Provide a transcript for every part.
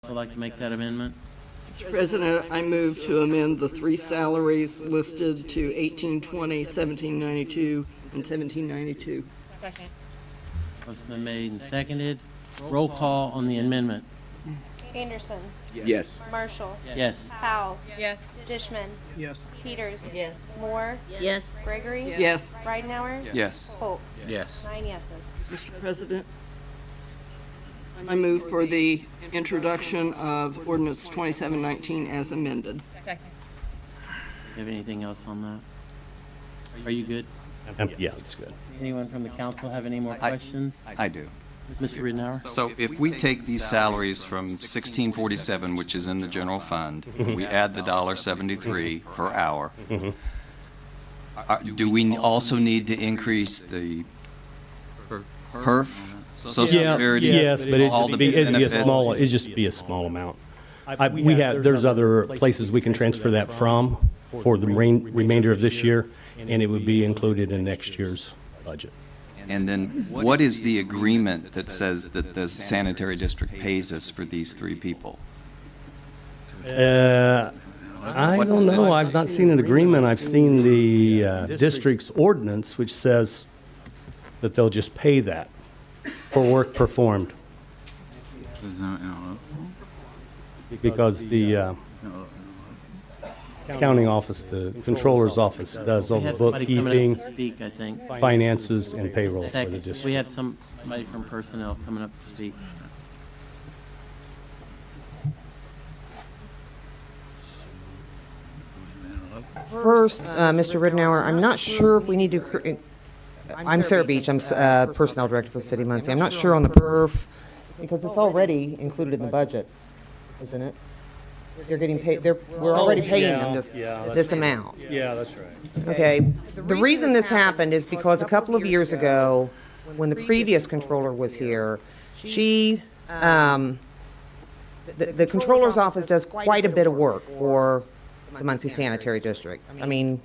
council like to make that amendment? Mr. President, I move to amend the three salaries listed to 1820, 1792, and 1792. Second. Motion been made and seconded. Roll call on the amendment. Anderson. Yes. Marshall. Yes. Powell. Yes. Dishman. Yes. Peters. Yes. Moore. Yes. Gregory. Yes. Ridenhour. Yes. Polk. Yes. 9 yeses. Mr. President, I move for the introduction of ordinance 2719 as amended. Second. Do you have anything else on that? Are you good? Yeah, it's good. Anyone from the council have any more questions? I do. Mr. Ridenour? So if we take these salaries from 1647, which is in the general fund, we add the $1.73 per hour, do we also need to increase the HERF, Social Security? Yes, but all the it'd be a benefits? small, it'd just be a small amount. There's other places we can transfer that from for the remainder of this year, and it would be included in next year's budget. And then what is the agreement that says that the sanitary district pays us for these three people? I don't know, I've not seen an agreement. I've seen the district's ordinance, which says that they'll just pay that for work performed. Because the accounting office, the controller's office does all We the have somebody coming bookkeeping, up to speak, I think. finances, and payroll for the Second, we district. have somebody from personnel coming up to speak. First, Mr. Ridenour, I'm not sure if we need to, I'm Sarah Beach, I'm Personnel Director for the City of Muncie. I'm not sure on the perf, because it's already included in the budget, isn't it? They're getting paid, we're already paying them this amount. Yeah, that's right. Okay, the reason this happened is because a couple of years ago, when the previous controller was here, she, the controller's office does quite a bit of work for the Muncie Sanitary District. I mean,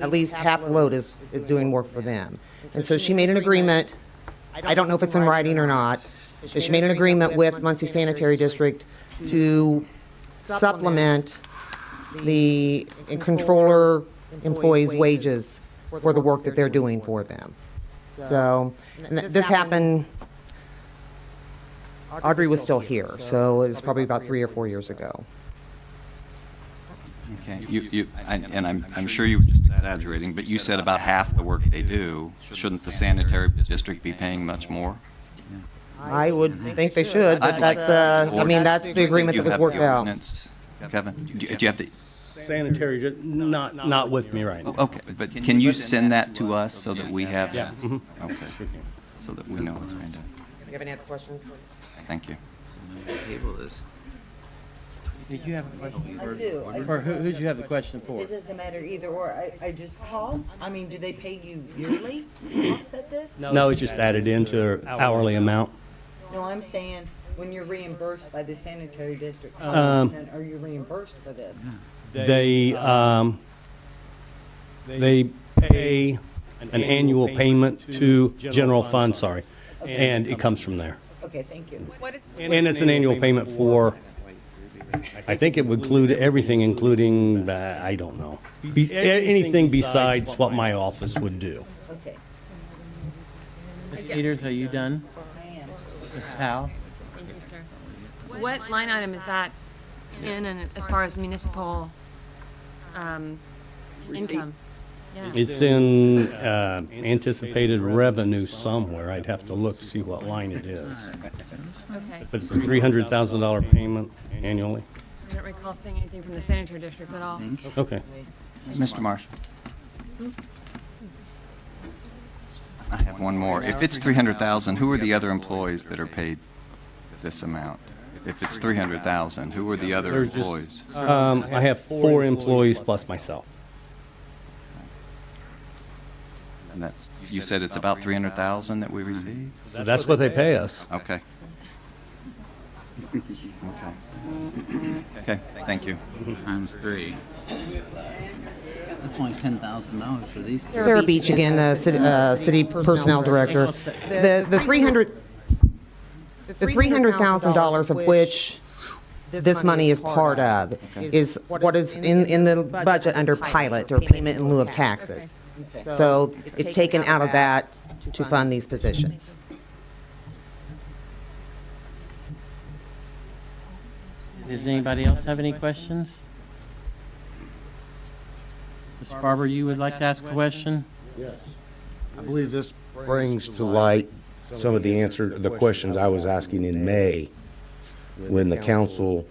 at least half the load is doing work for them. And so she made an agreement, I don't know if it's in writing or not, but she made an agreement with Muncie Sanitary District to supplement the controller employees' wages for the work that they're doing for them. So, and this happened, Audrey was still here, so it was probably about 3 or 4 years ago. Okay, I'm sure you were just exaggerating, but you said about half the work they do. Shouldn't the sanitary district be paying much more? I would think they should, but that's, that's the agreement that was worked out. Kevin, do you have the, Sanitary, not with me right now. okay, but can you send that to us so that we have Yeah. that? Okay, so that we know what's going on. Do you have any other questions? Thank you. Did you have a question? I do. Or who'd you have the question for? It doesn't matter either or. I just, Paul, I mean, do they pay you yearly to offset this? No, it's just added into our hourly amount. No, I'm saying when you're reimbursed by the sanitary district, how often are you reimbursed for this? They pay an annual payment to general fund, and it comes from there. Okay, thank you. What is, And it's an annual payment for, I think it would include everything, including, I don't know, anything besides what my office would do. Okay. Ms. Peters, are you done? Ms. Powell? thank you, sir. What line item is that in, and as far as municipal, income? Yeah. It's in anticipated revenue somewhere. I'd have to look to see what line it is. Okay. But it's a $300,000 payment annually. I don't recall seeing anything from the sanitary district at all. Okay. Mr. Marshall? I have one more. If it's 300,000, who are the other employees that are paid this amount? If it's 300,000, who are the other They're just- employees? I have 4 employees plus myself. And that's, you said it's about 300,000 that we receive? That's what they pay us. Okay. Okay, thank you. Times 3. That's only $10,000 for these. Sarah Beach again, City Personnel Director. The The $300,000 of which this money is part of is what is in the budget under pilot or payment in lieu of taxes. So it's taken out of that to fund these positions. Does anybody else have any questions? Mr. Barber, you would like to ask a question? I believe this brings to light some of the questions I was asking in May when the council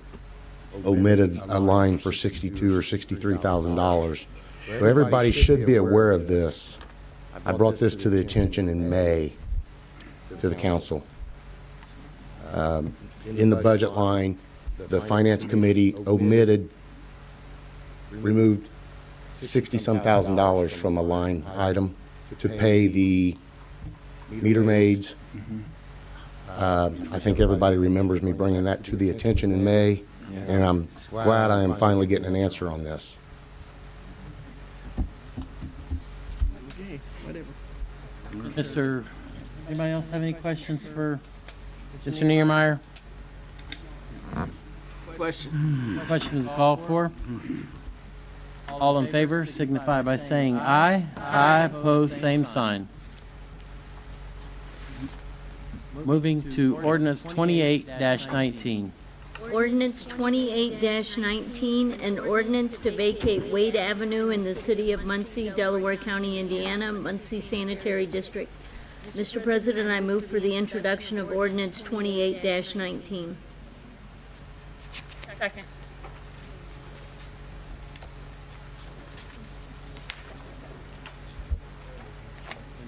omitted a line for $62,000 or $63,000. So everybody should be aware of this. I brought this to the attention in May to the council. In the budget line, the finance committee removed $60-some thousand from a line item to pay the meter maids. I think everybody remembers me bringing that to the attention in May, and I'm glad I am finally getting an answer on this. Okay, whatever. Anybody else have any questions for Mr. Niemeyer? Question. Question is called for. All in favor signify by saying aye. Aye, opposed, same sign. Moving to ordinance 28-19. Ordinance 28-19, an ordinance to vacate Wade Avenue in the city of Muncie, Delaware County, Indiana, Muncie Sanitary District. Mr. President, I move for the introduction of ordinance 28-19. Second.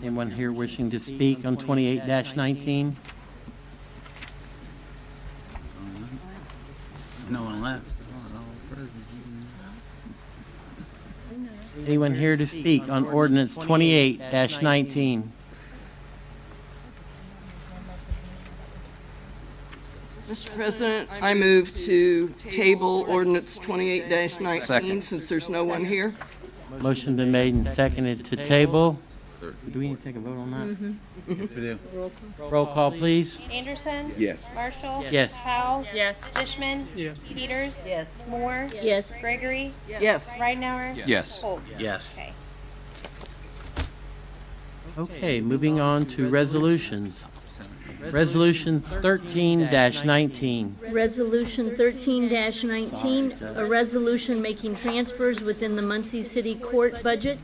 Anyone here wishing to speak on 28-19? No one left. Anyone here to speak on ordinance 28-19? Mr. President, I move to table ordinance 28-19 Second. since there's no one here. Motion been made and seconded to table. Do we need to take a vote on that? Yes, we do. Roll call, please. Anderson? Yes. Marshall? Yes. Powell? Yes. Fishman? Yes. Peters? Yes. Moore? Yes. Gregory? Yes. Ridenhour? Yes. Holt? Yes. Okay. Okay, moving on to resolutions. Resolution 13-19. Resolution 13-19, a resolution making transfers within the Muncie City Court budget.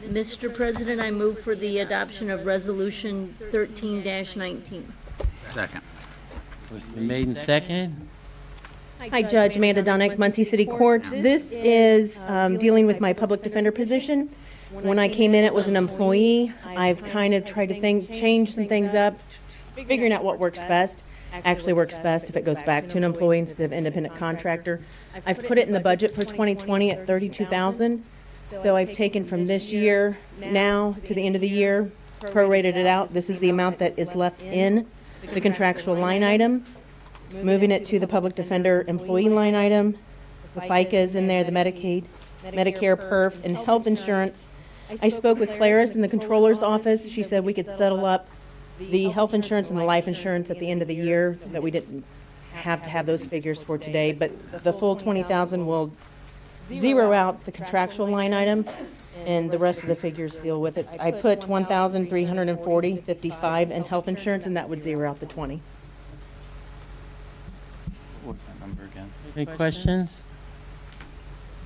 Mr. President, I move for the adoption of Resolution 13-19. Second. Motion been made and seconded. Hi, Judge Amanda Donick, Muncie City Court. This is dealing with my public defender position. When I came in, it was an employee. I've kind of tried to change some things up, figuring out what works best. Actually works best if it goes back to an employee instead of independent contractor. I've put it in the budget for 2020 at $32,000. So I've taken from this year now to the end of the year, prorated it out. This is the amount that is left in the contractual line item, moving it to the public defender employee line item. The FICA is in there, the Medicaid, Medicare, PERF, and health insurance. I spoke with Claris in the controller's office. She said we could settle up the health insurance and the life insurance at the end of the year, that we didn't have to have those figures for today. But the full $20,000 will zero out the contractual line item, and the rest of the figures deal with it. I put $1,340.55 in health insurance, and that would zero out the 20. What was that number again? Any questions?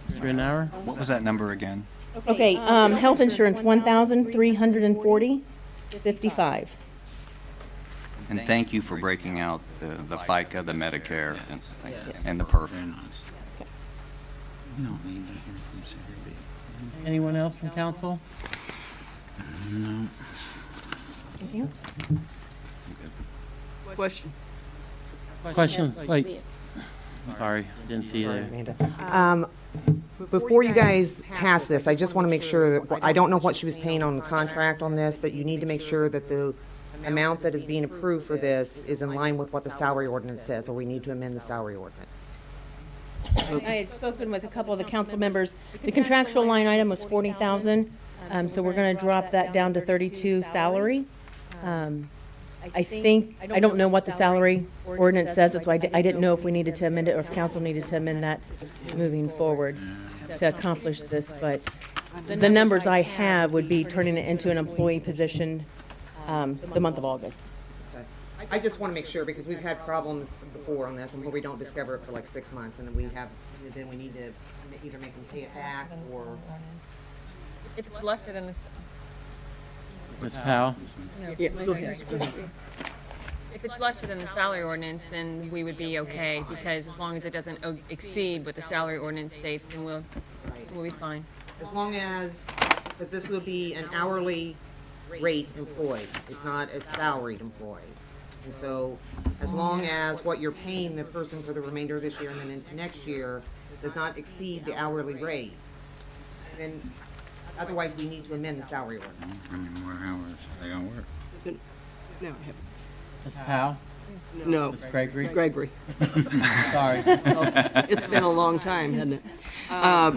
Mr. Ridenhour? What was that number again? Okay, health insurance, $1,340.55. And thank you for breaking out the FICA, the Medicare, and the PERF. Very nice. We don't need to hear from Sarah B. Anyone else from council? No. Anything else? Question. Question, wait. Sorry, didn't see you there. Amanda. Before you guys pass this, I just want to make sure that, I don't know what she was paying on the contract on this, but you need to make sure that the amount that is being approved for this is in line with what the salary ordinance says, or we need to amend the salary ordinance. I had spoken with a couple of the council members. The contractual line item was $40,000, so we're going to drop that down to 32 salary. I think, I don't know what the salary ordinance says, that's why I didn't know if we needed to amend it or if council needed to amend that moving forward to accomplish this, but the numbers I have would be turning it into an employee position the month of August. I just want to make sure, because we've had problems before on this, and where we don't discover it for like 6 months, and then then we need to either make them pay it back, or... If it's lesser than this, Ms. Powell? Yeah, go ahead. if it's lesser than the salary ordinance, then we would be okay, because as long as it doesn't exceed what the salary ordinance states, then we'll be fine. As long as, because this will be an hourly rate employee, it's not a salaried employee. And so, as long as what you're paying the person for the remainder of this year and then into next year does not exceed the hourly rate, then otherwise we need to amend the salary ordinance. How many more hours are they gonna work? No, I haven't. Ms. Powell? No, Ms. Gregory? Gregory. Sorry. It's been a long time, hasn't it? I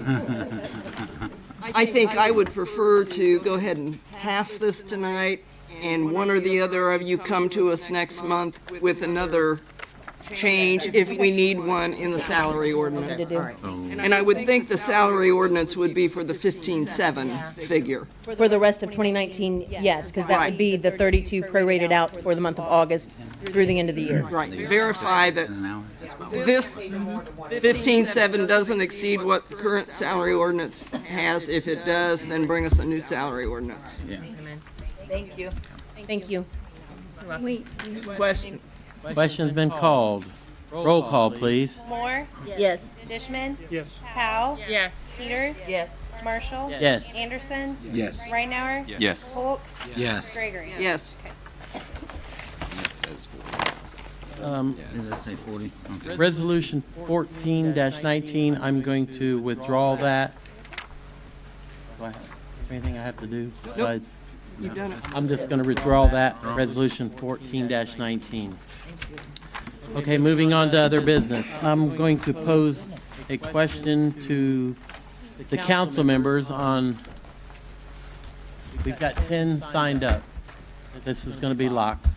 think I would prefer to go ahead and pass this tonight, and one or the other of you come to us next month with another change if we need one in the salary ordinance. And I would think the salary ordinance would be for the 15.7 figure. For the rest of 2019, yes, because that would be the 32 prorated out for the month of August through the end of the year. Right, verify that this 15.7 doesn't exceed what the current salary ordinance has. If it does, then bring us a new salary ordinance. Thank you. Thank you. Wait, Question? Question's been called. Roll call, please. Moore, yes. Dishman. Yes. Powell. Yes. Peters. Yes. Marshall. Yes. Anderson. Yes. Reinauer. Yes. Polk. Yes. Gregory. Yes. It says 40,000. Does that say 40? Okay. Resolution 14-19, I'm going to withdraw that. Is there anything I have to do besides? You've done it. I'm just going to withdraw that, resolution 14-19. Okay, moving on to other business. I'm going to pose a question to the council members on, we've got 10 signed up. This is going to be locked.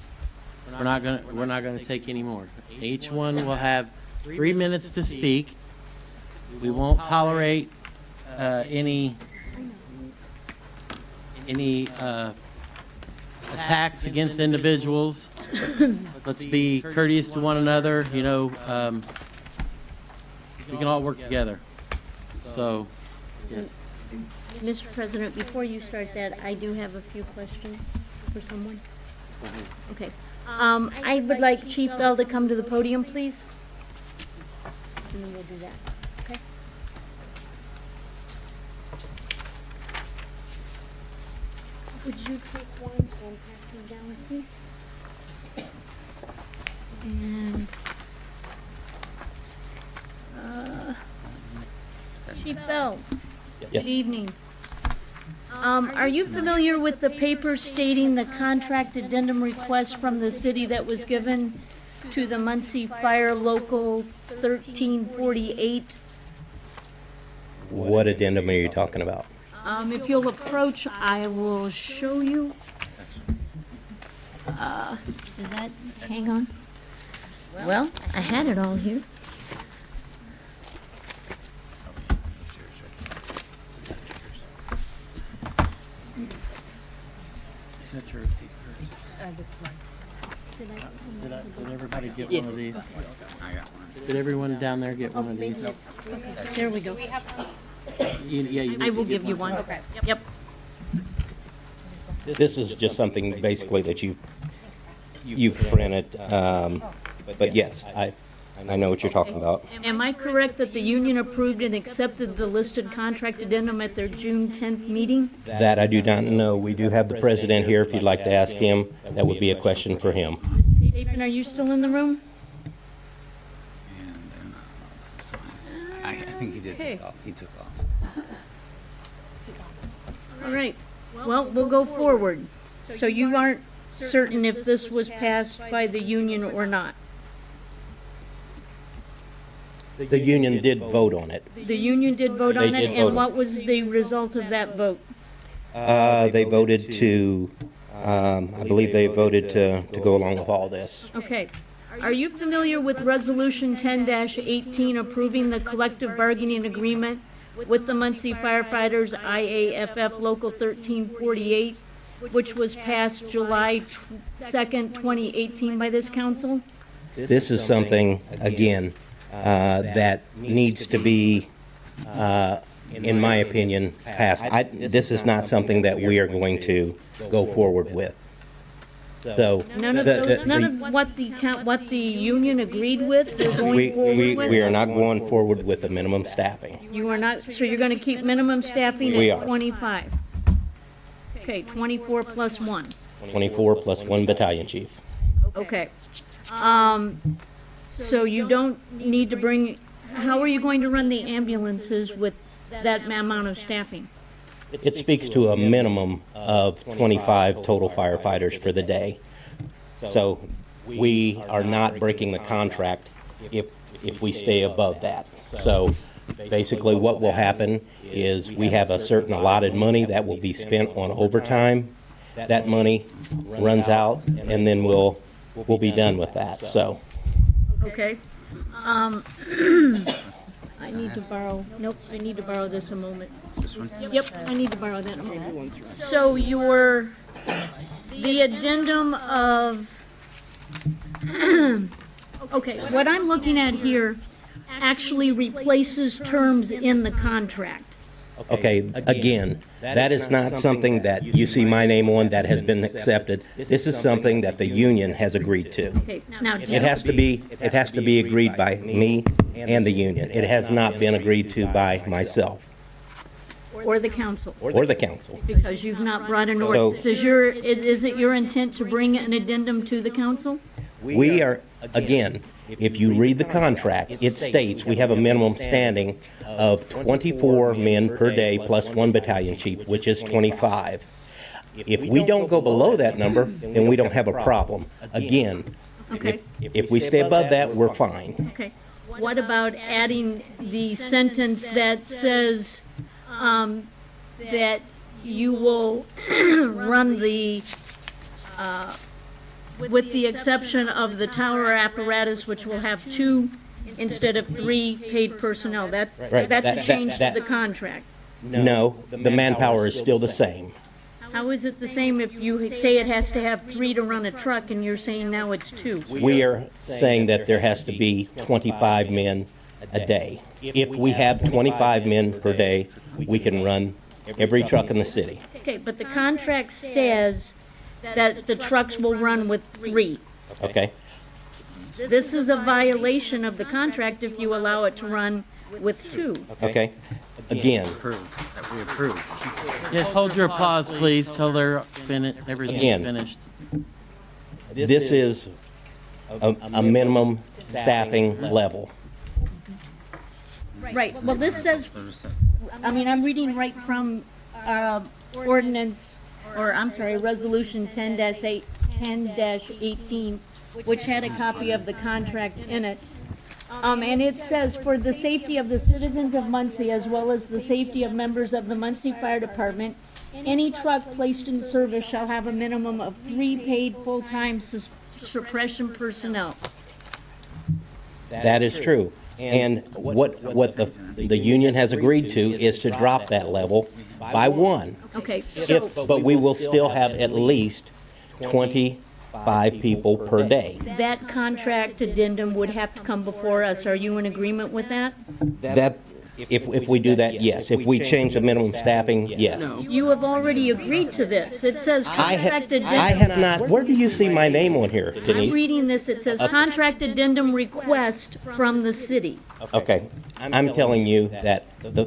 We're not going to take any more. Each one will have 3 minutes to speak. We won't tolerate any attacks against individuals. Let's be courteous to one another, you know, we can all work together. So, yes. Mr. President, before you start that, I do have a few questions for someone. Okay. I would like Chief Bell to come to the podium, please. And then we'll do that, okay? Would you take one and pass me down, please? And, Chief Bell, good evening. Are you familiar with the paper stating the contract addendum request from the city that was given to the Muncie Fire Local 1348? What addendum are you talking about? If you'll approach, I will show you. Is that, hang on. Well, I had it all here. Is that your Did everybody get one of these? Did everyone down there get one of these? There we go. Yeah, you I will give you one. Yep. This is just something basically that you've printed, but yes, I know what you're talking about. Am I correct that the union approved and accepted the listed contract addendum at their June 10th meeting? That I do not know. We do have the president here. If you'd like to ask him, that would be a question for him. Mr. Chapin, are you still in the room? I think he did take off. He took off. All right. Well, we'll go forward. So you aren't certain if this was passed by the union or not? The union did vote on it. The union did vote on They it, did vote on and what was the result of that vote? They voted to I believe they voted to go along with all this. Okay. Are you familiar with Resolution 10-18 approving the collective bargaining agreement with the Muncie Firefighters IAFF Local 1348, which was passed July 2nd, 2018 by this council? This is something, again, that needs to be, in my opinion, passed. This is not something that we are going to go forward with. So None of what the union agreed with, you're going forward with? we are not going forward with the minimum staffing. You are not, so you're going to keep minimum staffing We at are. 25? Okay, 24 plus 1. 24 plus 1 battalion chief. Okay. So you don't need to bring, how are you going to run the ambulances with that amount of staffing? It speaks to a minimum of 25 total firefighters for the day. So we are not breaking the contract if we stay above that. So basically what will happen is we have a certain allotted money that will be spent on overtime. That money runs out and then we'll be done with that, so. Okay. I need to borrow, nope, I need to borrow this a moment. This one? Yep, I need to borrow that a moment. So the addendum of, okay, what I'm looking at here actually replaces terms in the contract. Okay, again, that is not something that you see my name on that has been accepted. This is something that the union has agreed to. Okay, now, It has to be agreed by me and the union. It has not been agreed to by myself or the council, or the council. because you've not brought an ordinance. Is it your intent to bring an addendum to the council? We are, again, if you read the contract, it states we have a minimum standing of 24 men per day plus 1 battalion chief, which is 25. If we don't go below that number, then we don't have a problem. Again, Okay. if we stay above that, we're fine. Okay. What about adding the sentence that says that you will run the, with the exception of the tower apparatus, which will have 2 instead of 3 paid personnel? That's Right. a change to the contract. No, the manpower is still the same. How is it the same if you say it has to have 3 to run a truck and you're saying now it's 2? We are saying that there has to be 25 men a day. If we have 25 men per day, we can run every truck in the city. Okay, but the contract says that the trucks will run with 3. Okay? This is a violation of the contract if you allow it to run with 2. Okay? Again, Yes, hold your applause, please, till they're everything's Again. finished. this is a minimum staffing level. Right, well, this says, I mean, I'm reading right from ordinance, or I'm sorry, Resolution 10-18, which had a copy of the contract in it. And it says, for the safety of the citizens of Muncie, as well as the safety of members of the Muncie Fire Department, any truck placed in service shall have a minimum of 3 paid full-time suppression personnel. That is true. And what the union has agreed to is to drop that level by 1. Okay, so But we will still have at least 25 people per day. that contract addendum would have to come before us. Are you in agreement with that? That, if we do that, yes. If we change the minimum staffing, yes. You have already agreed to this. It says contract I addendum. have not, where do you see my name on here, I'm Denise? reading this. It says contract addendum request from the city. Okay, I'm telling you that the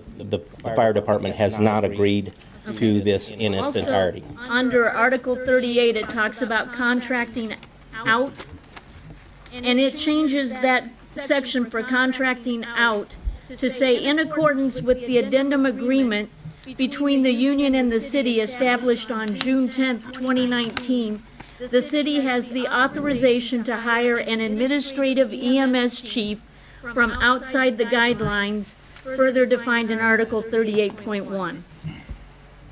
fire department has not agreed to this in its Also, entirety. under Article 38, it talks about contracting out, and it changes that section for contracting out to say, in accordance with the addendum agreement between the union and the city established on June 10th, 2019, the city has the authorization to hire an administrative EMS chief from outside the guidelines further defined in Article 38.1.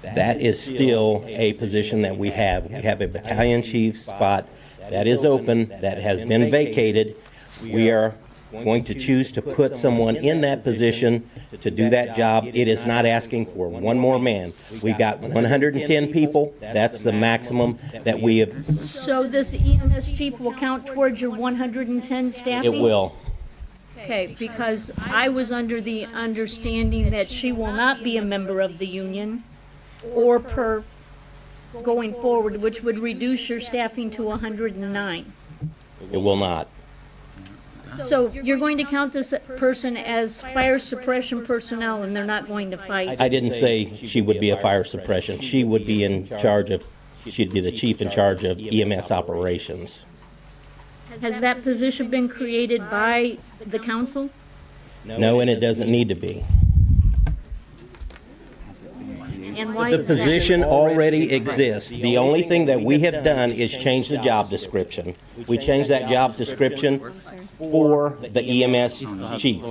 that is still a position that we have. We have a battalion chief spot that is open, that has been vacated. We are going to choose to put someone in that position to do that job. It is not asking for one more man. We've got 110 people. That's the maximum that we have. So this EMS chief will count towards your 110 staffing? It will. Okay, because I was under the understanding that she will not be a member of the union or per going forward, which would reduce your staffing to 109. It will not. So you're going to count this person as fire suppression personnel and they're not going to fight? I didn't say she would be a fire suppression. She would be in charge of, she'd be the chief in charge of EMS operations. Has that position been created by the council? No, and it doesn't need to be. And why The is that? position already exists. The only thing that we have done is change the job description. We changed that job description for the EMS chief.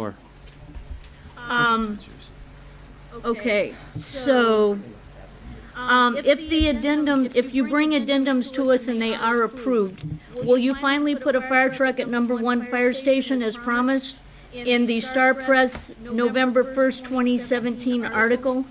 Okay, so, if the addendum, if you bring addendums to us and they are approved, will you finally put a fire truck at number 1 fire station as promised in the Star Press November 1st, 2017 article?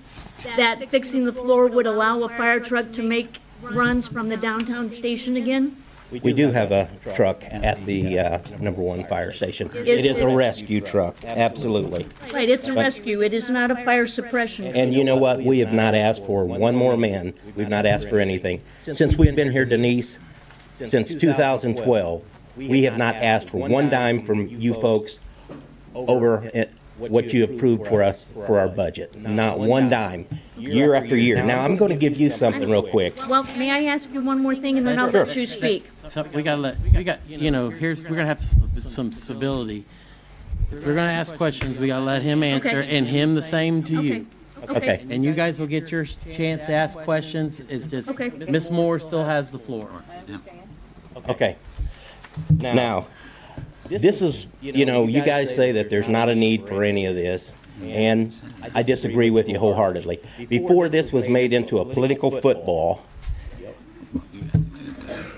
That fixing the floor would allow a fire truck to make runs from the downtown station again? We do have a truck at the number 1 fire station. It is a rescue truck, absolutely. Right, it's a rescue, it is not a fire suppression. And you know what? We have not asked for one more man. We've not asked for anything. Since we've been here, Denise, since 2012, we have not asked for one dime from you folks over what you approved for us for our budget. Not one dime, year after year. Now, I'm going to give you something real quick. Well, may I ask you one more thing and then I'll let you speak? So we're gonna have some civility. If we're gonna ask questions, we gotta let him answer, Okay. and him the same to you. Okay. And you guys will get your chance to ask questions. It's just, Okay. Ms. Moore still has the floor. Okay. Now, this is, you know, you guys say that there's not a need for any of this, and I disagree with you wholeheartedly. Before this was made into a political football,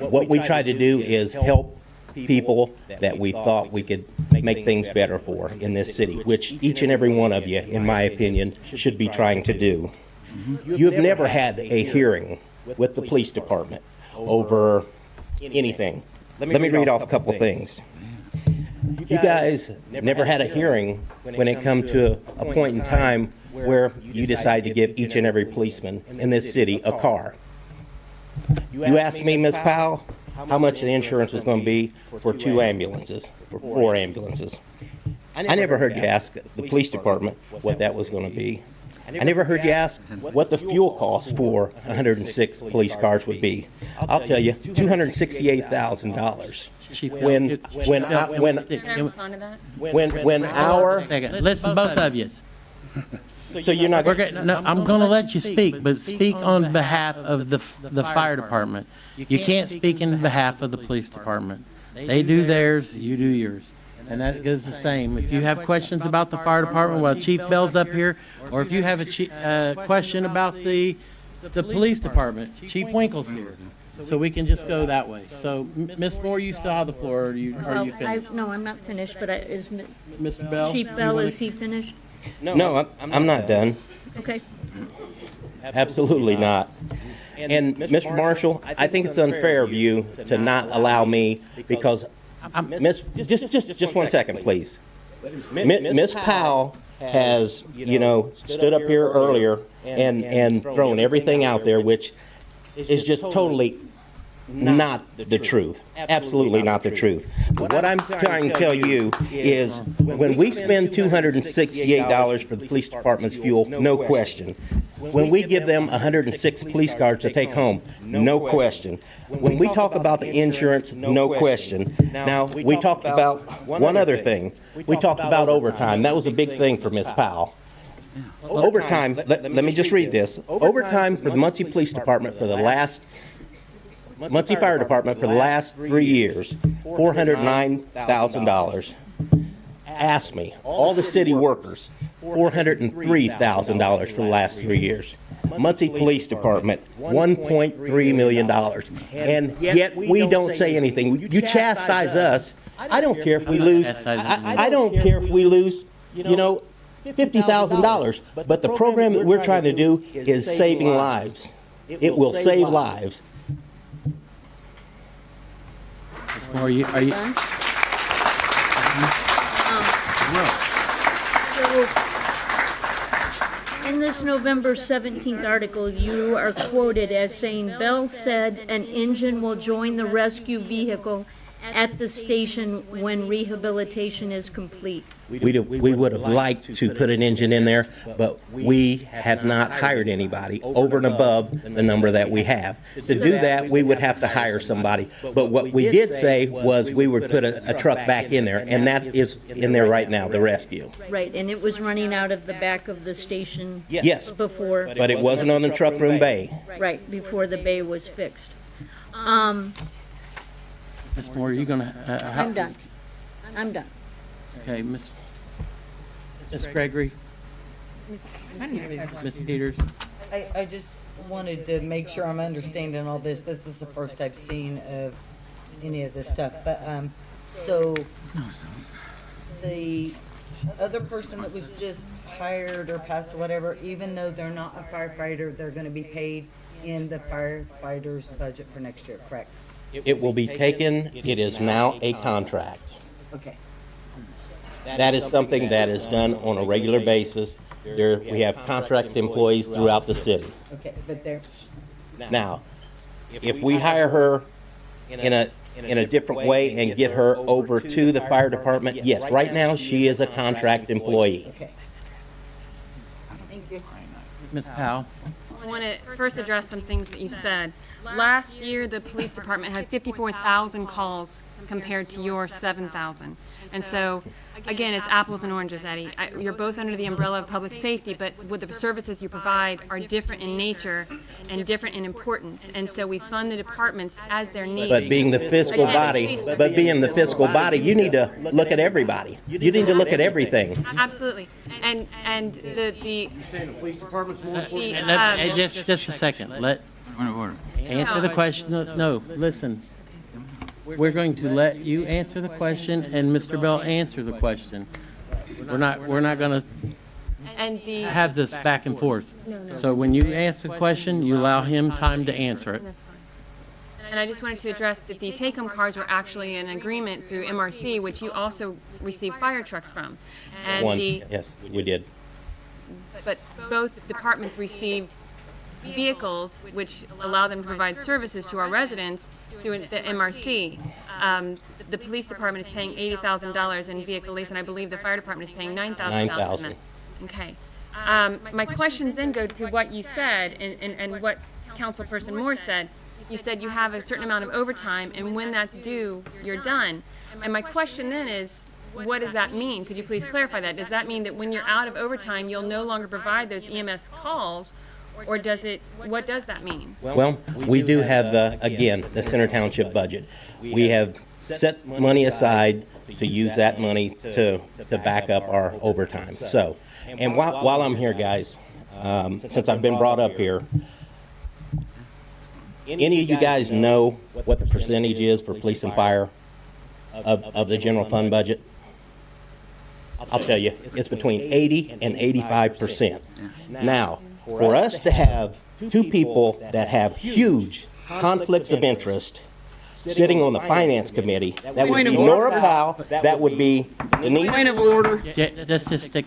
what we tried to do is help people that we thought we could make things better for in this city, which each and every one of you, in my opinion, should be trying to do. You have never had a hearing with the police department over anything. Let me read off a couple things. You guys never had a hearing when it come to a point in time where you decide to give each and every policeman in this city a car. You asked me, Ms. Powell, how much the insurance was going to be for 2 ambulances, for 4 ambulances. I never heard you ask the police department what that was going to be. I never heard you ask what the fuel cost for 106 police cars would be. I'll tell you, $268,000. When Can I respond to that? our, Second, listen, both of you. so you're not, No, I'm gonna let you speak, but speak on behalf of the fire department. You can't speak in behalf of the police department. They do theirs, you do yours. And that goes the same. If you have questions about the fire department while Chief Bell's up here, or if you have a question about the police department, Chief Winkle's here. So we can just go that way. So, Ms. Moore, you still have the floor, or are you finished? No, I'm not finished, but is Mr. Bell? Chief you Bell, wanna- is he finished? no, I'm not done. Okay. Absolutely not. And Mr. Marshall, I think it's unfair of you to not allow me, because, Miss, just 1 second, please. Miss Powell has, you know, stood up here earlier and thrown everything out there, which is just totally not the truth. Absolutely not the truth. What I'm trying to tell you is, when we spend $268 for the police department's fuel, no question. When we give them 106 police cars to take home, no question. When we talk about the insurance, no question. Now, we talked about one other thing. We talked about overtime. That was a big thing for Ms. Powell. Overtime, let me just read this. Overtime for the Muncie Police Department for the last, Muncie Fire Department for the last 3 years, $409,000. Ask me, all the city workers, $403,000 for the last 3 years. Muncie Police Department, $1.3 million. And yet we don't say anything. You chastise us. I don't care if we lose, I don't care if we lose, $50,000. But the program that we're trying to do is saving lives. It will save lives. Ms. Moore, are you? In this November 17th article, you are quoted as saying, Bell said an engine will join the rescue vehicle at the station when rehabilitation is complete. We would have liked to put an engine in there, but we have not hired anybody over and above the number that we have. To do that, we would have to hire somebody. But what we did say was we would put a truck back in there, and that is in there right now, the rescue. Right, and it was running out of the back of the station Yes, before. but it wasn't on the truck room bay. Right, before the bay was fixed. Ms. Moore, are you gonna? I'm done. I'm done. Okay, Ms. Gregory, Ms. Peters. I just wanted to make sure I'm understanding all this. This is the first I've seen of any of this stuff, but, so the other person that was just hired or passed or whatever, even though they're not a firefighter, they're gonna be paid in the firefighter's budget for next year, correct? It will be taken, it is now a contract. Okay. That is something that is done on a regular basis. We have contract employees throughout the city. Okay, but they're, Now, if we hire her in a different way and get her over to the fire department, yes, right now she is a contract employee. okay. Thank you. Ms. Powell. I want to first address some things that you said. Last year, the police department had 54,000 calls compared to your 7,000. And so, again, it's apples and oranges, Eddie. You're both under the umbrella of public safety, but what the services you provide are different in nature and different in importance. And so we fund the departments as their needs. But being the fiscal body, you need to look at everybody. You need to look at everything. Absolutely. And the Police department's more Just a second. Answer the question. No, listen. We're going to let you answer the question and Mr. Bell answer the question. We're not going to and the have this back and forth. So when you answer the question, you allow him time to answer it. That's fine. And I just wanted to address that the take-home cars were actually an agreement through MRC, which you also received fire trucks from. And Yes, we did. but both departments received vehicles which allow them to provide services to our residents through the MRC. The police department is paying $80,000 in vehicle lease, and I believe the fire department is paying $9,000. $9,000. Okay. My questions then go to what you said and what Councilperson Moore said. You said you have a certain amount of overtime, and when that's due, you're done. And my question then is, what does that mean? Could you please clarify that? Does that mean that when you're out of overtime, you'll no longer provide those EMS calls, or what does that mean? Well, we do have, again, the Center Township budget. We have set money aside to use that money to back up our overtime. So, and while I'm here, guys, since I've been brought up here, any of you guys know what the percentage is for police and fire of the general fund budget? I'll tell you, it's between 80 and 85%. Now, for us to have two people that have huge conflicts of interest sitting on the finance committee, that would be Nora Powell, that would be Denise. Point of order. Let's just stick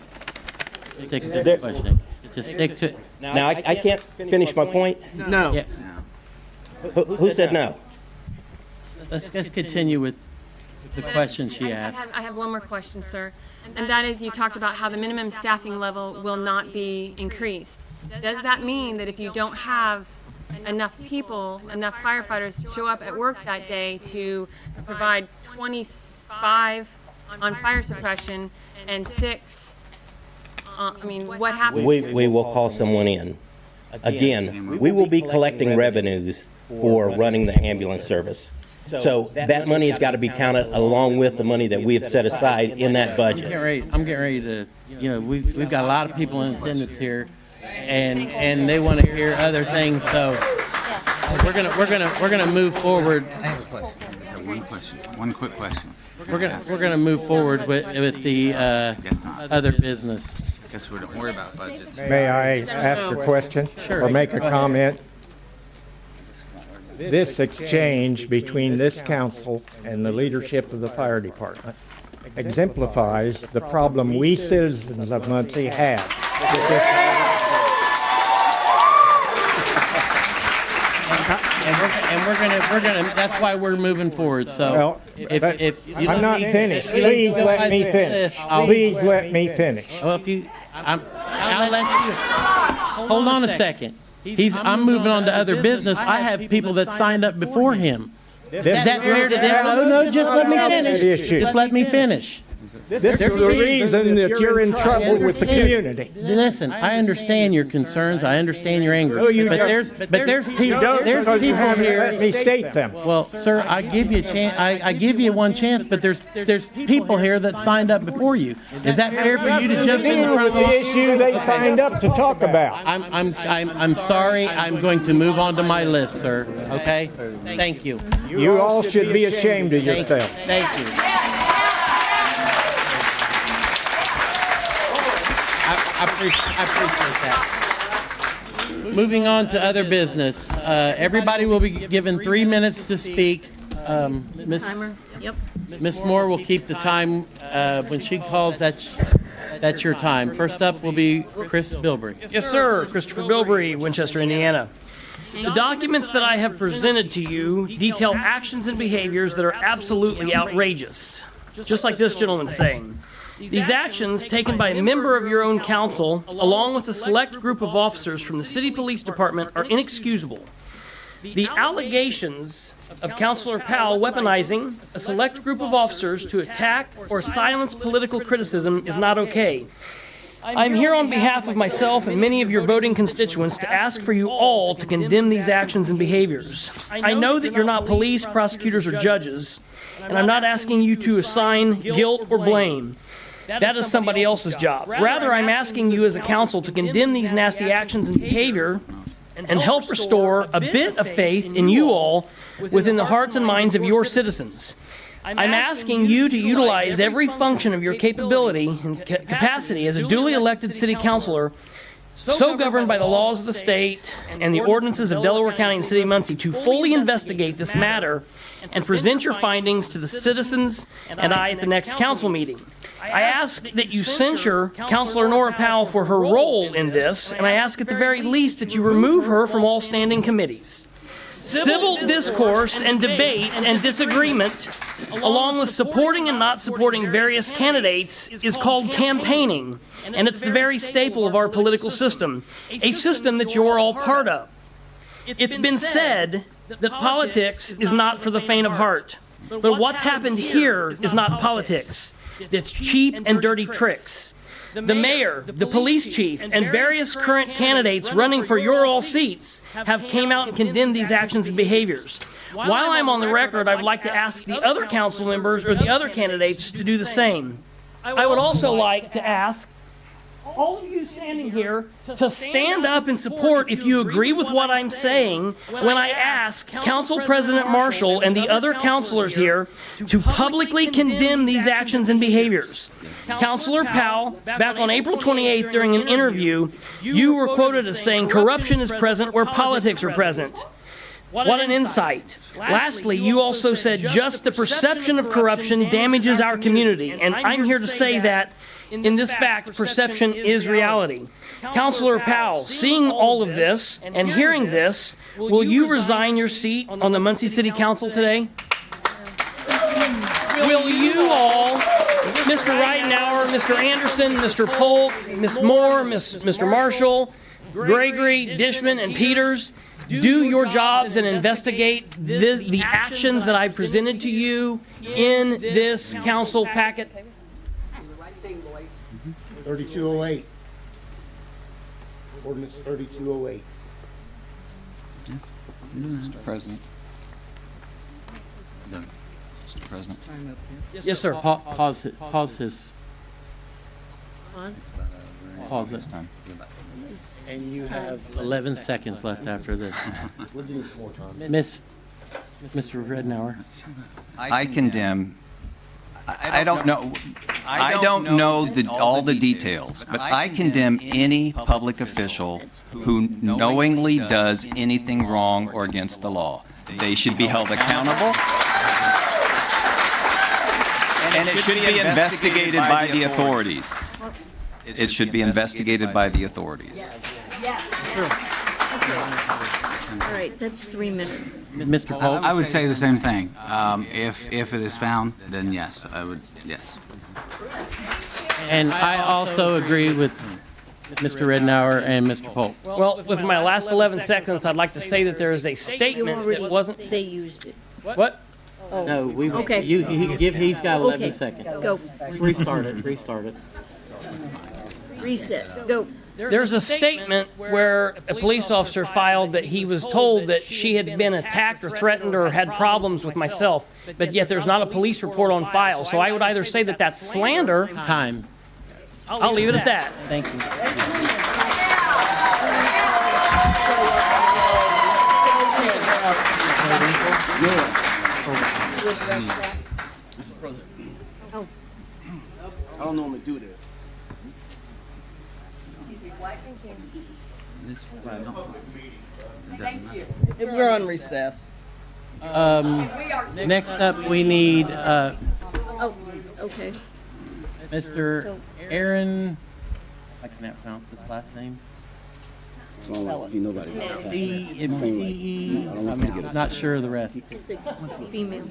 to the question. Just stick to it. Now, I can't finish my point. No. Yeah. Who said no? Let's continue with the question she asked. I have one more question, sir. And that is, you talked about how the minimum staffing level will not be increased. Does that mean that if you don't have enough people, enough firefighters to show up at work that day to provide 25 on fire suppression and 6, what happens? We will call someone in. Again, we will be collecting revenues for running the ambulance service. So that money has got to be counted along with the money that we have set aside in that budget. I'm getting ready to, we've got a lot of people in attendance here. and they want to hear other things. So we're gonna move forward. I have a question. I just have one question. One quick question. We're gonna move forward with the other business. Guess we don't worry about budgets. May I ask a question? Sure. Or make a Go ahead. comment? This exchange between this council and the leadership of the fire department exemplifies the problem we citizens of Muncie have with this. And we're gonna. That's why we're moving forward. So Well, if you I'm not finished. Please let me finish. Please let me finish. Well, I'll let you. Hold on a second. I'm moving on to other business. I have people that signed up before him. Is that fair to them? No, just let me finish. Just let me finish. This is the reason that you're in trouble with the community. Listen, I understand your concerns. I understand your anger. No, you but don't. there's people. There's Because you people haven't here. let me state them. Well, sir, I give you a chance. I give you one chance, but there's people here that signed up before you. Is that fair for you to jump in Deal with the issue they signed up to talk about. I'm sorry. I'm going to move on to my list, sir. Okay? Thank you. You all should be ashamed of yourself. Thank you. I appreciate that. Moving on to other business. Everybody will be given 3 minutes to speak. Timer, yep. Miss Moore will keep the time. When she calls, that's your time. First up will be Chris Bilbrey. Yes, sir. Christopher Bilbrey, Winchester, Indiana. The documents that I have presented to you detail actions and behaviors that are absolutely outrageous, just like this gentleman's saying. These actions, taken by a member of your own council, along with a select group of officers from the city police department, are inexcusable. The allegations of Councilor Powell weaponizing a select group of officers to attack or silence political criticism is not okay. I'm here on behalf of myself and many of your voting constituents to ask for you all to condemn these actions and behaviors. I know that you're not police, prosecutors, or judges, and I'm not asking you to assign guilt or blame. That is somebody else's job. Rather, I'm asking you as a council to condemn these nasty actions and behavior and help restore a bit of faith in you all within the hearts and minds of your citizens. I'm asking you to utilize every function of your capability and capacity as a duly elected city councilor, so governed by the laws of the state and the ordinances of Delaware County and City of Muncie, to fully investigate this matter and present your findings to the citizens and I at the next council meeting. I ask that you censure Councilor Nora Powell for her role in this, and I ask at the very least that you remove her from all standing committees. Civil discourse and debate and disagreement, along with supporting and not supporting various candidates, is called campaigning, and it's the very staple of our political system, a system that you're all part of. It's been said that politics is not for the faint of heart, but what's happened here is not politics. It's cheap and dirty tricks. The mayor, the police chief, and various current candidates running for your all seats have came out and condemned these actions and behaviors. While I'm on the record, I would like to ask the other council members or the other candidates to do the same. I would also like to ask all of you standing here to stand up and support if you agree with what I'm saying when I ask Council President Marshall and the other councilors here to publicly condemn these actions and behaviors. Councilor Powell, back on April 28th during an interview, you were quoted as saying corruption is present where politics are present. What an insight. Lastly, you also said just the perception of corruption damages our community, and I'm here to say that in this fact, perception is reality. Councilor Powell, seeing all of this and hearing this, will you resign your seat on the Muncie City Council today? Will you all, Mr. Reitenauer, Mr. Anderson, Mr. Polk, Ms. Moore, Mr. Marshall, Gregory, Dishman, and Peters, do your jobs and investigate the actions that I presented to you in this council packet? 3208. Ordinance 3208. Mr. President. Mr. President. Yes, sir. Pause his. Pause it. And you have 11 seconds left after this. Mr. Rednauer. I condemn, I don't know, all the details, but I condemn any public official who knowingly does anything wrong or against the law. They should be held accountable. And it should be investigated by the authorities. It should be investigated by the authorities. All right, that's 3 minutes. Mr. Polk? I would say the same thing. If it is found, then yes, I would, yes. And I also agree with Mr. Rednauer and Mr. Polk. Well, with my last 11 seconds, I'd like to say that there is a statement that wasn't. They used it. What? No, Okay. he's got 11 Okay, seconds. go. Restart it. Reset, go. There's a statement where a police officer filed that he was told that she had been attacked or threatened or had problems with myself, but yet there's not a police report on file. So I would either say that that's slander. Time. I'll leave it at that. Thank you. I don't normally do this. We're on recess. Next up, we need Oh, okay. Mr. Aaron. I cannot pronounce his last name. C-E. I'm not sure of the rest. It's a female.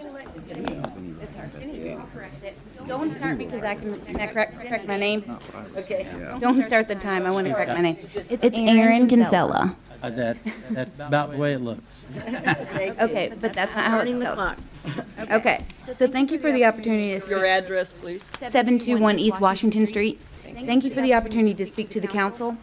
Don't start because can I correct my name? Okay. Don't start the time. I want to correct my name. It's Aaron Kinsella. That's about the way it looks. Okay, but that's not how it's Starting the spelled. clock. Okay, so thank you for the opportunity to speak. Your address, please. 721 East Washington Street. Thank you for the opportunity to speak to the council.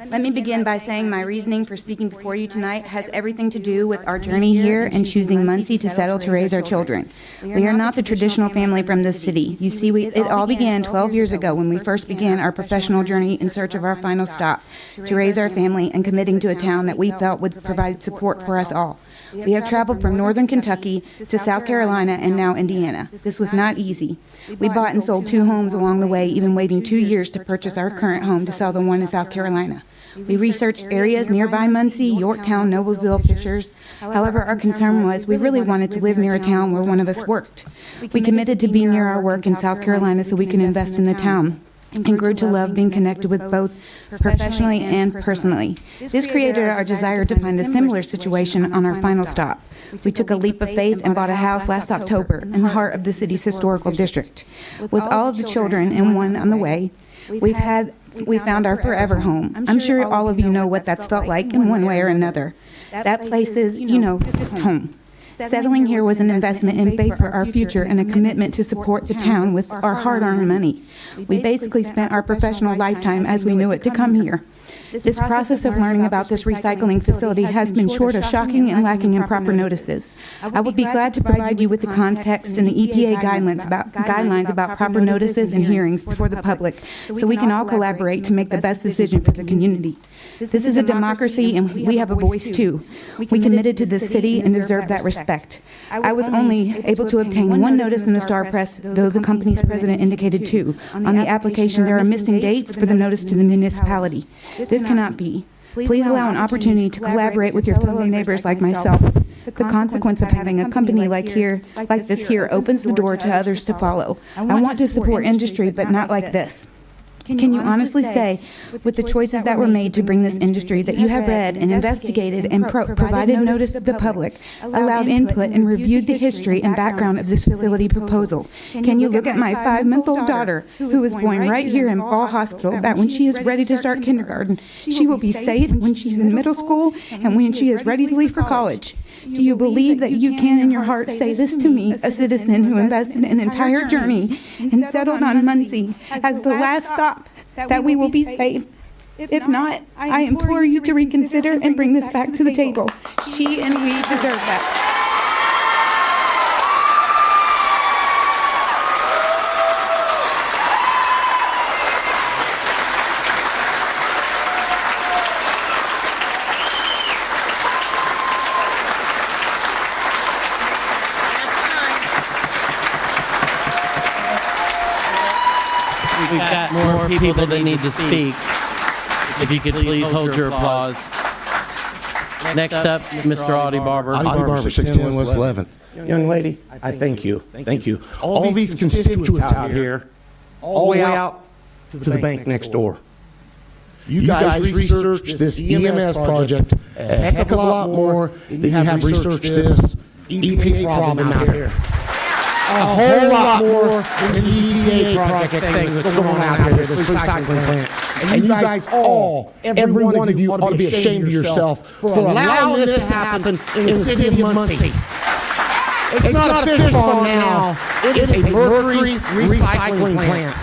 Let me begin by saying my reasoning for speaking before you tonight has everything to do with our journey here and choosing Muncie to settle to raise our children. We are not the traditional family from this city. You see, it all began 12 years ago when we first began our professional journey in search of our final stop, to raise our family and committing to a town that we felt would provide support for us all. We have traveled from northern Kentucky to South Carolina and now Indiana. This was not easy. We bought and sold 2 homes along the way, even waiting 2 years to purchase our current home to sell the one in South Carolina. We researched areas nearby Muncie, Yorktown, Noblesville, Fishers. However, our concern was we really wanted to live near a town where one of us worked. We committed to be near our work in South Carolina so we can invest in the town, and grew to love being connected with both professionally and personally. This created our desire to find a similar situation on our final stop. We took a leap of faith and bought a house last October in the heart of the city's historical district. With all of the children and one on the way, we found our forever home. I'm sure all of you know what that's felt like in one way or another. That place is, just home. Settling here was an investment in faith for our future and a commitment to support the town with our hard-earned money. We basically spent our professional lifetime as we knew it to come here. This process of learning about this recycling facility has been short of shocking and lacking in proper notices. I would be glad to provide you with the context and the EPA guidelines about proper notices and hearings before the public, so we can all collaborate to make the best decision for the community. This is a democracy, and we have a voice too. We committed to this city and deserve that respect. I was only able to obtain 1 notice in the Star Press, though the company's president indicated 2. On the application, there are missing dates for the notice to the municipality. This cannot be. Please allow an opportunity to collaborate with your fellow neighbors like myself. The consequence of having a company like this here opens the door to others to follow. I want to support industry, but not like this. Can you honestly say, with the choices that were made to bring this industry, that you have read and investigated and provided notice to the public, allowed input and reviewed the history and background of this facility proposal? Can you look at my 5-month-old daughter, who was born right here in Ball Hospital, that when she is ready to start kindergarten, she will be safe when she's in middle school and when she is ready to leave for college? Do you believe that you can in your heart say this to me, a citizen who invested an entire journey and settled on Muncie as the last stop, that we will be safe? If not, I implore you to reconsider and bring this back to the table. She and we deserve that. got more people that need to speak. If you could please hold your applause. Next up, Mr. Audie Barber. Audie Barber, 610 West 11th. Young lady, I thank you. Thank you. All these constituents out here, all the way out to the bank next door. You guys researched this EMS project a heck of a lot more than you have researched this EPA problem out here. A whole lot more than the EPA project thing that's going on out here, this recycling plant. And you guys all, every one of you ought to be ashamed of yourself for allowing this to happen in the city of Muncie. It's not a fish farm now. It is a mercury recycling plant.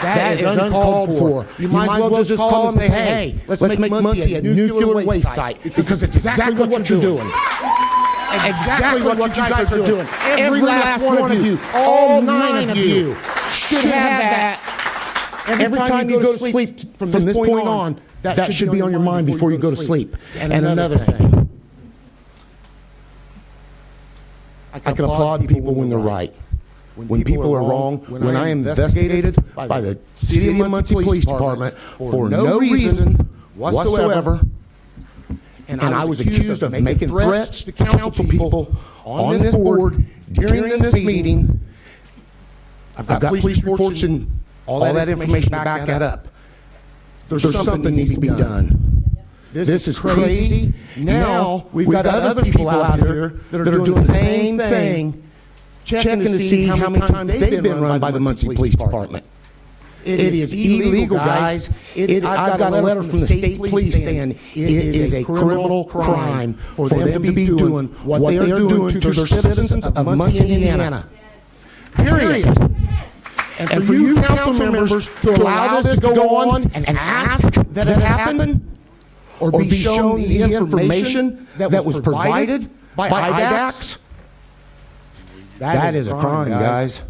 That is uncalled for. You might as well just call them and say, hey, let's make Muncie a nuclear waste site, because it's exactly what you're doing. Exactly what you guys are doing. Every last one of you, all 9 of you, should have that. Every time you go to sleep from this point on, that should be on your mind before you go to sleep. And another thing, I can applaud people when they're right. When people are wrong, when I am investigated by the City of Muncie Police Department for no reason whatsoever, and I was accused of making threats to council people on this board during this meeting, I've got police reports and all that information to back that up. There's something that needs to be done. This is crazy. Now we've got other people out here that are doing the same thing, checking to see how many times they've been run by the Muncie Police Department. It is illegal, guys. I've got a letter from the state police saying it is a criminal crime for them to be doing what they are doing to their citizens of Muncie, Indiana. Period. And for you council members to allow this to go on and ask that it happen, or be shown the information that was provided by IDACS, that is a crime, guys.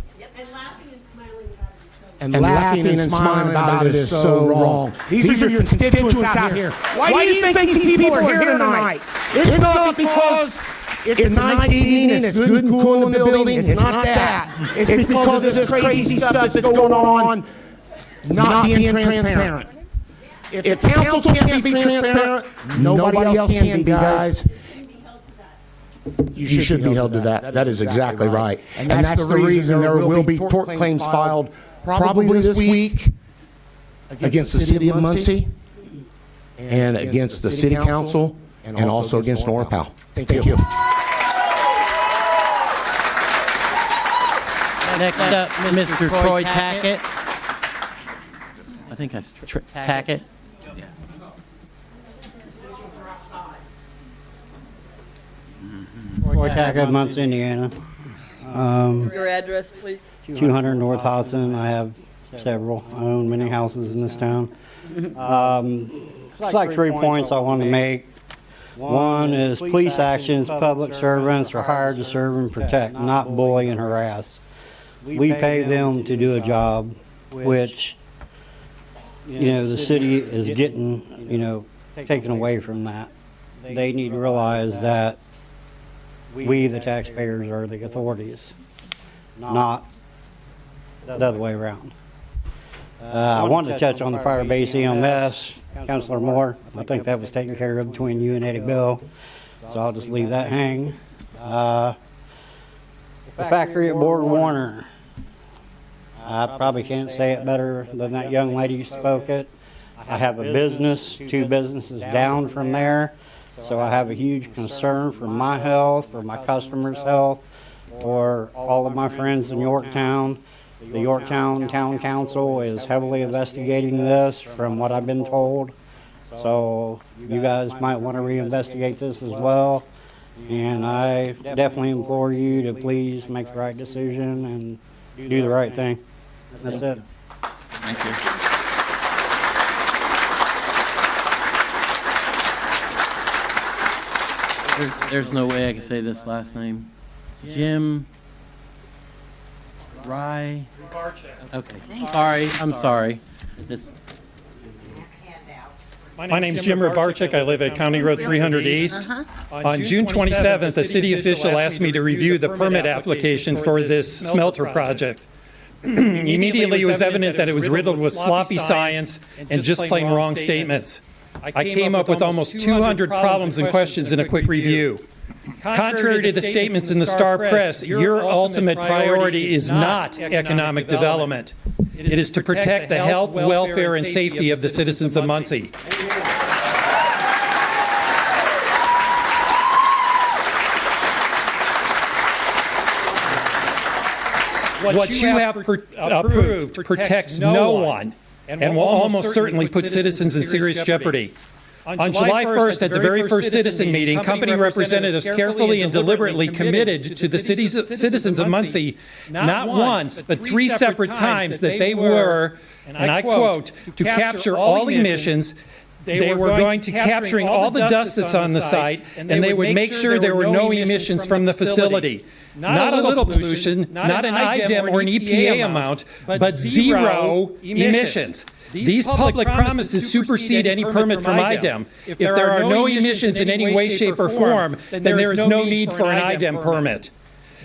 And laughing and smiling about it is so wrong. These are your constituents out here. Why do you think these people are here tonight? It's not because it's a nice evening and it's good and cool in the building. It's not that. It's because of this crazy stuff that's going on, not being transparent. If council can't be transparent, nobody else can be, guys. You should be held to that. That is exactly right. And that's the reason there will be tort claims filed probably this week against the City of Muncie and against the City Council and also against NorPal. Thank you. Next up, Mr. Troy Tackett. I think that's Tackett. Troy Tackett, Muncie, Indiana. Your address, please. 200 North Hudson. I have several. I own many houses in this town. It's like 3 points I want to make. One is police actions. Public servants are hired to serve and protect, not bully and harass. We pay them to do a job, which, the city is getting, taken away from that. They need to realize that we, the taxpayers, are the authorities, not the other way around. I wanted to touch on the fire base EMS, Councilor Moore. I think that was taken care of between you and Eddie Bill, so I'll just leave that hang. The factory at Board Warner. I probably can't say it better than that young lady who spoke it. I have a business, 2 businesses down from there, so I have a huge concern for my health, for my customers' health, for all of my friends in Yorktown. The Yorktown Town Council is heavily investigating this, from what I've been told. So you guys might want to reinvestigate this as well. And I definitely implore you to please make the right decision and do the right thing. That's it. Thank you. There's no way I can say this last name. Jim Rye. Okay. Sorry. I'm sorry. My name's Jim Rabarchik. I live at County Road 300 East. On June 27th, a city official asked me to review the permit application for this smelter project. Immediately, it was evident that it was riddled with sloppy science and just plain wrong statements. I came up with almost 200 problems and questions in a quick review. Contrary to the statements in the Star Press, your ultimate priority is not economic development. It is to protect the health, welfare, and safety of the citizens of Muncie. What you have approved protects no one and will almost certainly put citizens in serious jeopardy. On July 1st, at the very first citizen meeting, company representatives carefully and deliberately committed to the citizens of Muncie, not once, but 3 separate times, that they were, and I quote, to capture all emissions. They were going to capturing all the dust that's on the site, and they would make sure there were no emissions from the facility. Not a little pollution, not an IDEM or an EPA amount, but zero emissions. These public promises supersede any permit from IDEM. If there are no emissions in any way, shape, or form, then there is no need for an IDEM permit.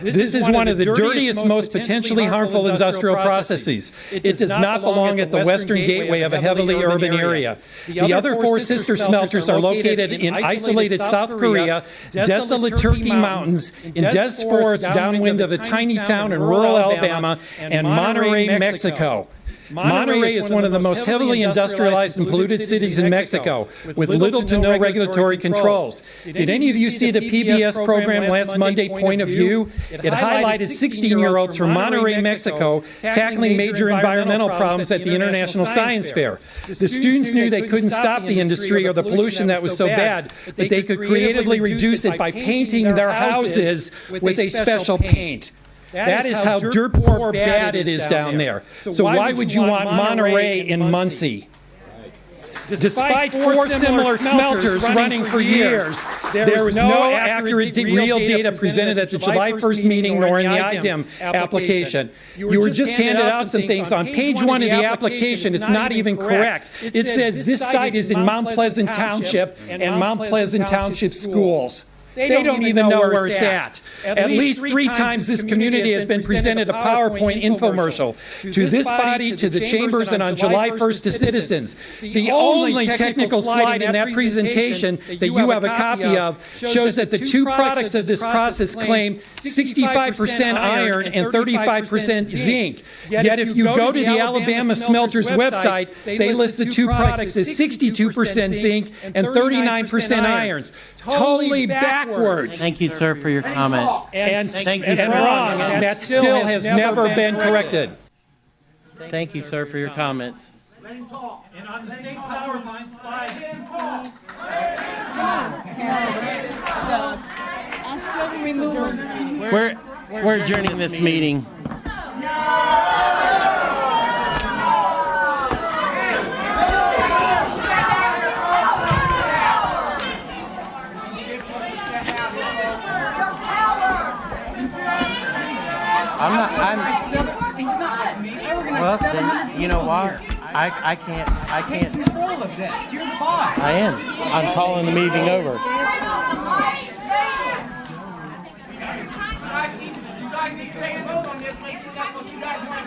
This is one of the dirtiest, most potentially harmful industrial processes. It does not belong at the western gateway of a heavily urban area. The other 4 sister smelters are located in isolated South Korea, desolate Turkey Mountains, in dense forests downwind of a tiny town in rural Alabama, and Monterrey, Mexico. Monterrey is one of the most heavily industrialized and polluted cities in Mexico, with little to no regulatory controls. Did any of you see the PBS program last Monday, Point of View? It highlighted 16-year-olds from Monterrey, Mexico, tackling major environmental problems at the International Science Fair. The students knew they couldn't stop the industry or the pollution that was so bad, but they could creatively reduce it by painting their houses with a special paint. That is how dirt poor bad it is down there. So why would you want Monterey in Muncie? Despite 4 similar smelters running for years, there was no accurate real data presented at the July 1st meeting nor in the IDEM application. You were just handed out some things. On page 1 of the application, it's not even correct. It says this site is in Mount Pleasant Township and Mount Pleasant Township schools. They don't even know where it's at. At least 3 times this community has been presented a PowerPoint infomercial to this body, to the chambers, and on July 1st to citizens. The only technical slide in that presentation that you have a copy of shows that the 2 products of this process claim 65% iron and 35% zinc. Yet if you go to the Alabama Smelters website, they list the 2 products as 62% zinc and 39% irons. Totally backwards. Thank you, sir, for your comments. And wrong, and that still has never been corrected. Thank you, sir, for your comments. Let him talk. And on the same PowerPoint slide. Ask Joe to remove him. We're adjourning this meeting. Well, then, you know what? I can't. Control of this. You're the boss. I am. I'm calling the meeting over. You guys need to take a vote on this. Make sure that's what you guys want.